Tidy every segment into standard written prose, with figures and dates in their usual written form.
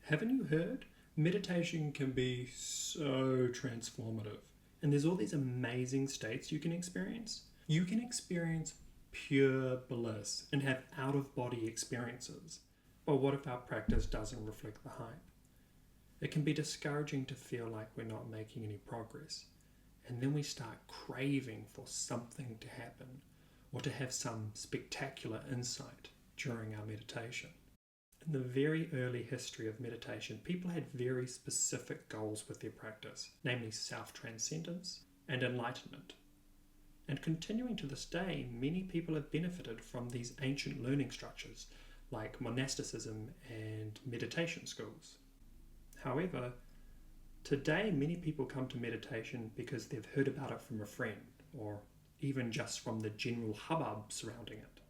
Haven't you heard? Meditation can be so transformative. And there's all these amazing states you can experience. You can experience pure bliss and have out-of-body experiences. But what if our practice doesn't reflect the hype? It can be discouraging to feel like we're not making any progress. And then we start craving for something to happen or to have some spectacular insight during our meditation. In the very early history of meditation, people had very specific goals with their practice, namely self-transcendence and enlightenment. And continuing to this day, many people have benefited from these ancient learning structures like monasticism and meditation schools. However, today many people come to meditation because they've heard about it from a friend or even just from the general hubbub surrounding it.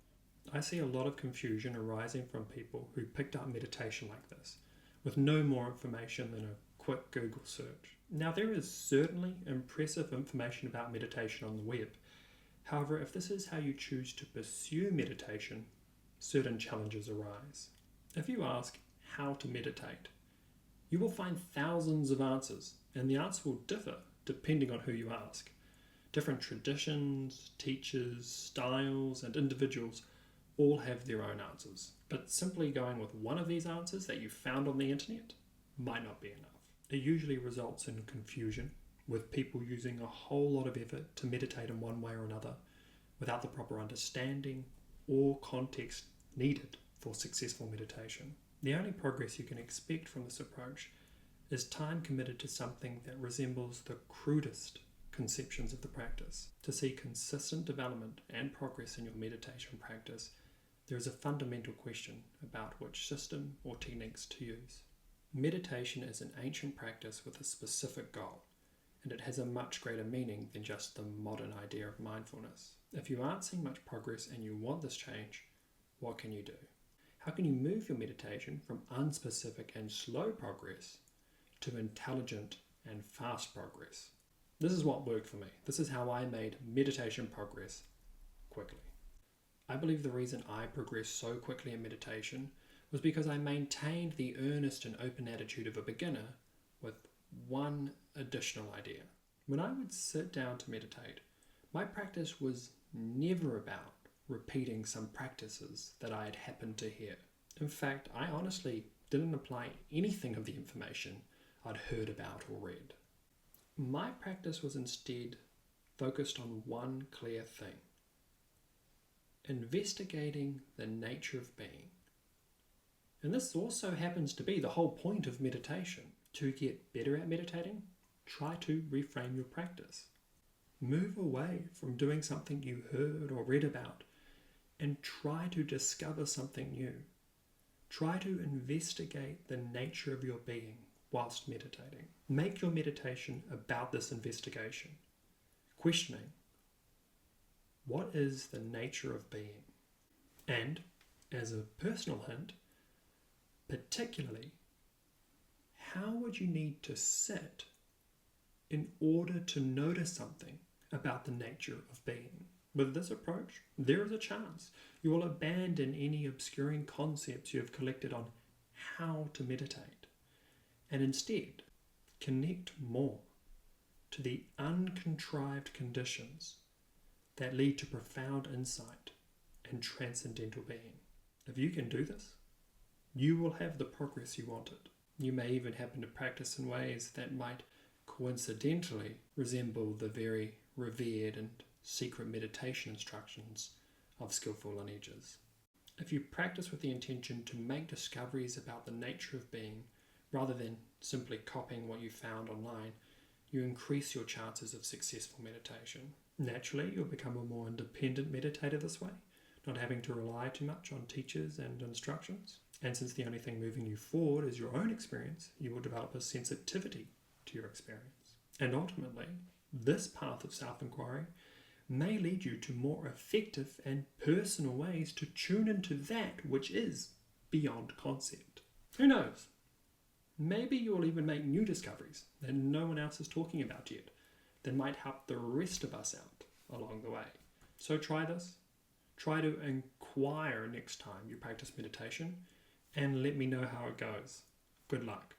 I see a lot of confusion arising from people who picked up meditation like this, with no more information than a quick Google search. Now, there is certainly impressive information about meditation on the web. However, if this is how you choose to pursue meditation, certain challenges arise. If you ask how to meditate, you will find thousands of answers, and the answer will differ depending on who you ask. Different traditions, teachers, styles, and individuals all have their own answers, but simply going with one of these answers that you found on the internet might not be enough. It usually results in confusion, with people using a whole lot of effort to meditate in one way or another without the proper understanding or context needed for successful meditation. The only progress you can expect from this approach is time committed to something that resembles the crudest conceptions of the practice. To see consistent development and progress in your meditation practice, there is a fundamental question about which system or techniques to use. Meditation is an ancient practice with a specific goal, and it has a much greater meaning than just the modern idea of mindfulness. If you aren't seeing much progress and you want this change, what can you do? How can you move your meditation from unspecific and slow progress to intelligent and fast progress? This is what worked for me. This is how I made meditation progress quickly. I believe the reason I progressed so quickly in meditation was because I maintained the earnest and open attitude of a beginner with one additional idea. When I would sit down to meditate, my practice was never about repeating some practices that I had happened to hear. In fact, I honestly didn't apply anything of the information I'd heard about or read. My practice was instead focused on one clear thing: investigating the nature of being. And this also happens to be the whole point of meditation. To get better at meditating, try to reframe your practice. Move away from doing something you heard or read about and try to discover something new. Try to investigate the nature of your being whilst meditating. Make your meditation about this investigation, questioning, what is the nature of being? And, as a personal hint, particularly, how would you need to sit in order to notice something about the nature of being? With this approach, there is a chance you will abandon any obscuring concepts you have collected on how to meditate, and instead connect more to the uncontrived conditions that lead to profound insight and transcendental being. If you can do this, you will have the progress you wanted. You may even happen to practice in ways that might coincidentally resemble the very revered and secret meditation instructions of skillful lineages. If you practice with the intention to make discoveries about the nature of being, rather than simply copying what you found online, you increase your chances of successful meditation. Naturally, you'll become a more independent meditator this way, not having to rely too much on teachers and instructions. And since the only thing moving you forward is your own experience, you will develop a sensitivity to your experience. And ultimately, this path of self-inquiry may lead you to more effective and personal ways to tune into that which is beyond concept. Who knows? Maybe you will even make new discoveries that no one else is talking about yet that might help the rest of us out along the way. So try this. Try to inquire next time you practice meditation and let me know how it goes. Good luck.